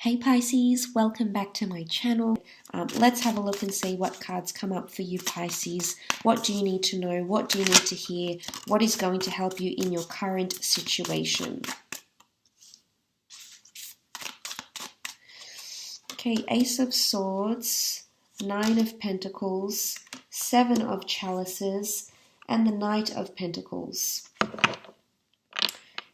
Hey Pisces, welcome back to my channel. Let's have a look and see what cards come up for you Pisces. What do you need to know? What do you need to hear? What is going to help you in your current situation? Okay, Ace of Swords, Nine of Pentacles, Seven of Chalices, and the Knight of Pentacles.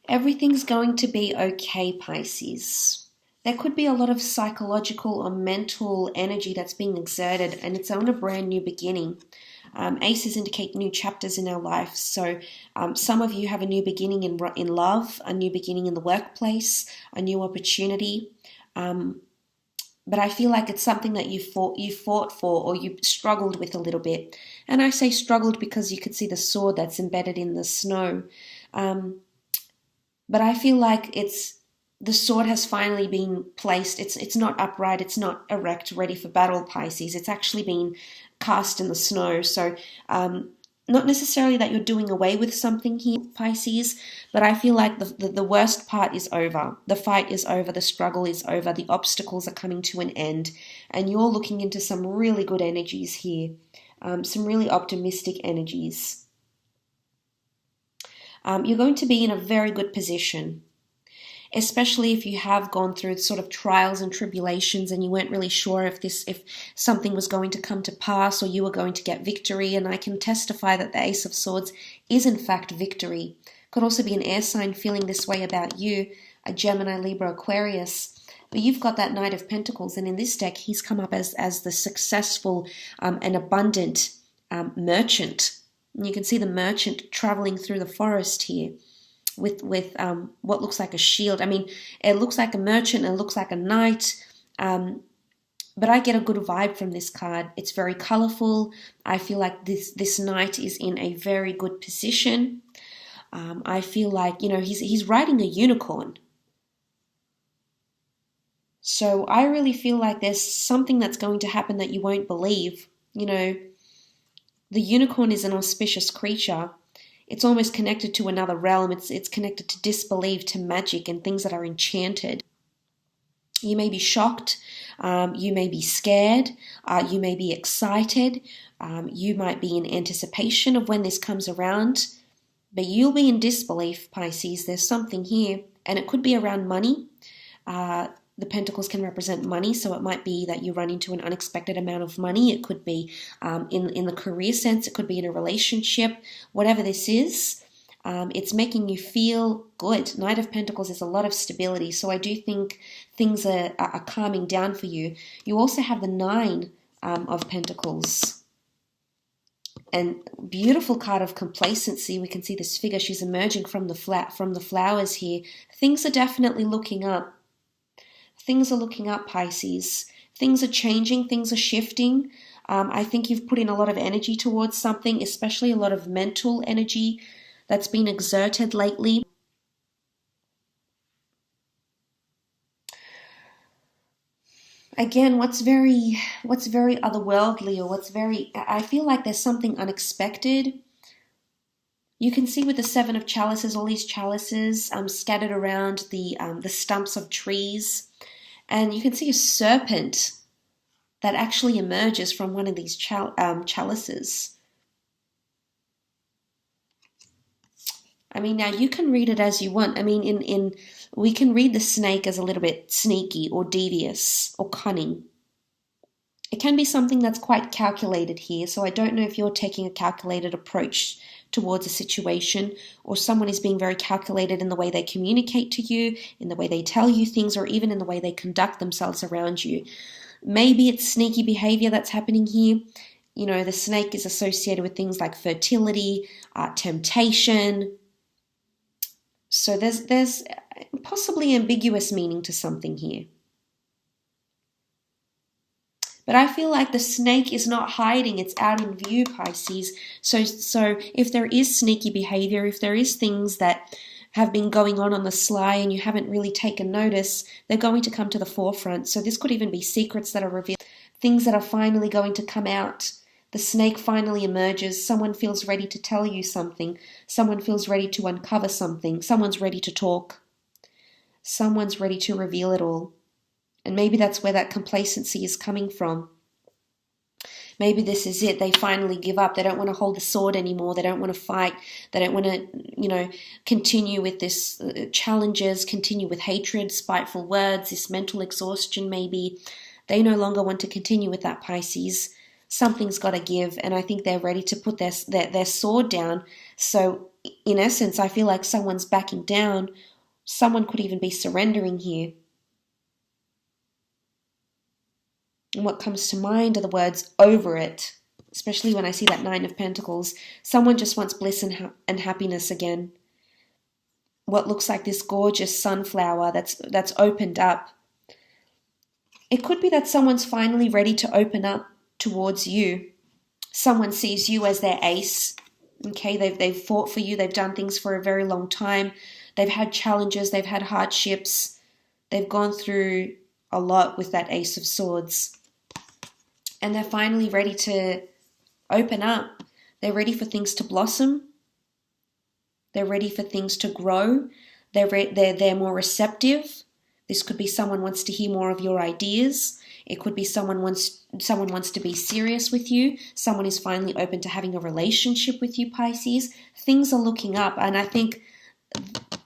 Everything's going to be okay, Pisces. There could be a lot of psychological or mental energy that's being exerted, and it's on a brand new beginning. Aces indicate new chapters in our life. So some of you have a new beginning in love, a new beginning in the workplace, a new opportunity. But I feel like it's something that you fought for or you struggled with a little bit. And I say struggled because you could see the sword that's embedded in the snow. But I feel like the sword has finally been placed. It's not upright. It's not erect, ready for battle, Pisces. It's actually been cast in the snow. So not necessarily that you're doing away with something here, Pisces, but I feel like the worst part is over. The fight is over. The struggle is over. The obstacles are coming to an end. And you're looking into some really good energies here, some really optimistic energies. You're going to be in a very good position, especially if you have gone through sort of trials and tribulations and you weren't really sure if something was going to come to pass or you were going to get victory. And I can testify that the Ace of Swords is in fact victory. Could also be an air sign feeling this way about you, a Gemini, Libra, Aquarius. But you've got that Knight of Pentacles, and in this deck he's come up as the successful and abundant merchant. And you can see the merchant traveling through the forest here with what looks like a shield. I mean, it looks like a merchant, it looks like a knight, but I get a good vibe from this card. It's very colorful. I feel like this knight is in a very good position. I feel like, you know, he's riding a unicorn. So I really feel like there's something that's going to happen that you won't believe. You know, the unicorn is an auspicious creature. It's almost connected to another realm. It's connected to disbelief, to magic, and things that are enchanted. You may be shocked. You may be scared. You may be excited. You might be in anticipation of when this comes around. But you'll be in disbelief, Pisces. There's something here. And it could be around money. The pentacles can represent money, so it might be that you run into an unexpected amount of money. It could be in the career sense. It could be in a relationship. Whatever this is, it's making you feel good. Knight of Pentacles is a lot of stability, so I do think things are calming down for you. You also have the Nine of Pentacles. And beautiful card of complacency. We can see this figure. She's emerging from the flowers here. Things are definitely looking up. Things are looking up, Pisces. Things are changing. Things are shifting. I think you've put in a lot of energy towards something, especially a lot of mental energy that's been exerted lately. Again, what's very otherworldly, or I feel like there's something unexpected. You can see with the Seven of Chalices, all these chalices scattered around the stumps of trees. And you can see a serpent that actually emerges from one of these chalices. I mean, now you can read it as you want. I mean, we can read the snake as a little bit sneaky or devious or cunning. It can be something that's quite calculated here. So I don't know if you're taking a calculated approach towards a situation, or someone is being very calculated in the way they communicate to you, in the way they tell you things, or even in the way they conduct themselves around you. Maybe it's sneaky behavior that's happening here. You know, the snake is associated with things like fertility, temptation. So there's possibly ambiguous meaning to something here. But I feel like the snake is not hiding. It's out in view, Pisces. So if there is sneaky behavior, if there is things that have been going on the sly and you haven't really taken notice, they're going to come to the forefront. So this could even be secrets that are revealed, things that are finally going to come out. The snake finally emerges. Someone feels ready to tell you something. Someone feels ready to uncover something. Someone's ready to talk. Someone's ready to reveal it all. And maybe that's where that complacency is coming from. Maybe this is it. They finally give up. They don't want to hold the sword anymore. They don't want to fight. They don't want to, continue with this challenges, continue with hatred, spiteful words, this mental exhaustion maybe. They no longer want to continue with that, Pisces. Something's got to give, and I think they're ready to put their sword down. So, in essence, I feel like someone's backing down. Someone could even be surrendering here. And what comes to mind are the words over it, especially when I see that Nine of Pentacles. Someone just wants bliss and happiness again. What looks like this gorgeous sunflower that's opened up. It could be that someone's finally ready to open up towards you. Someone sees you as their ace. Okay, they've fought for you. They've done things for a very long time. They've had challenges. They've had hardships. They've gone through a lot with that Ace of Swords. And they're finally ready to open up. They're ready for things to blossom. They're ready for things to grow. They're more receptive. This could be someone wants to hear more of your ideas. It could be someone wants to be serious with you. Someone is finally open to having a relationship with you, Pisces. Things are looking up, and I think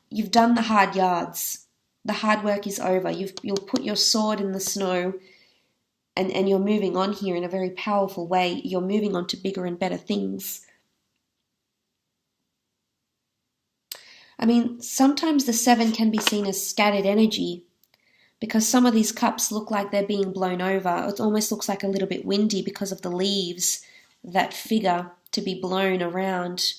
you've done the hard yards. The hard work is over. You'll put your sword in the snow, and you're moving on here in a very powerful way. You're moving on to bigger and better things. I mean, sometimes the 7 can be seen as scattered energy because some of these cups look like they're being blown over. It almost looks like a little bit windy because of the leaves that figure to be blown around.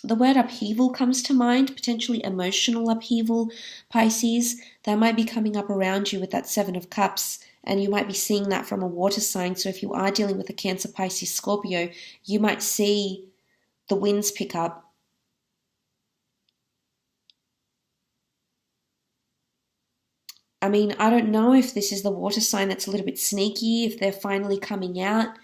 The word upheaval comes to mind, potentially emotional upheaval, Pisces. That might be coming up around you with that 7 of Cups, and you might be seeing that from a water sign. So if you are dealing with a Cancer, Pisces, Scorpio, you might see the winds pick up. I mean, I don't know if this is the water sign that's a little bit sneaky, if they're finally coming out,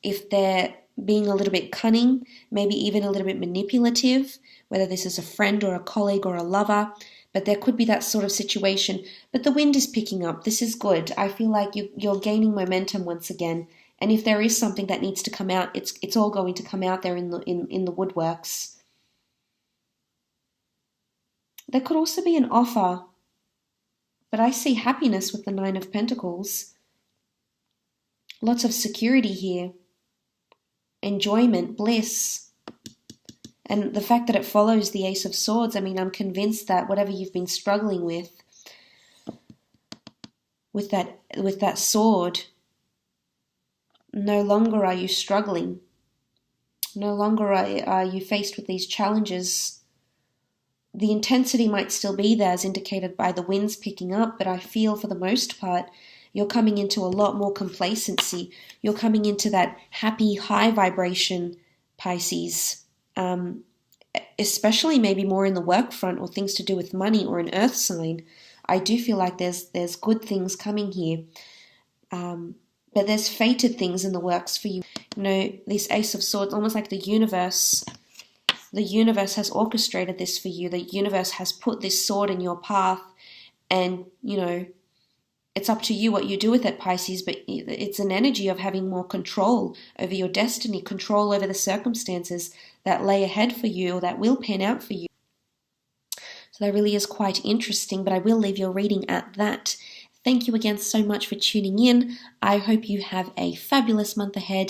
if they're being a little bit cunning, maybe even a little bit manipulative, whether this is a friend or a colleague or a lover, but there could be that sort of situation. But the wind is picking up. This is good. I feel like you're gaining momentum once again. And if there is something that needs to come out, it's all going to come out there in the woodworks. There could also be an offer, but I see happiness with the 9 of Pentacles. Lots of security here. Enjoyment, bliss. And the fact that it follows the Ace of Swords, I mean, I'm convinced that whatever you've been struggling with that sword, no longer are you struggling. No longer are you faced with these challenges. The intensity might still be there as indicated by the winds picking up, but I feel for the most part you're coming into a lot more complacency. You're coming into that happy, high vibration, Pisces, especially maybe more in the work front or things to do with money or an earth sign. I do feel like there's good things coming here, but there's fated things in the works for you. You know, this Ace of Swords, almost like the universe has orchestrated this for you. The universe has put this sword in your path, and, you know, it's up to you what you do with it, Pisces, but it's an energy of having more control over your destiny, control over the circumstances that lay ahead for you or that will pan out for you. So that really is quite interesting, but I will leave your reading at that. Thank you again so much for tuning in. I hope you have a fabulous month ahead.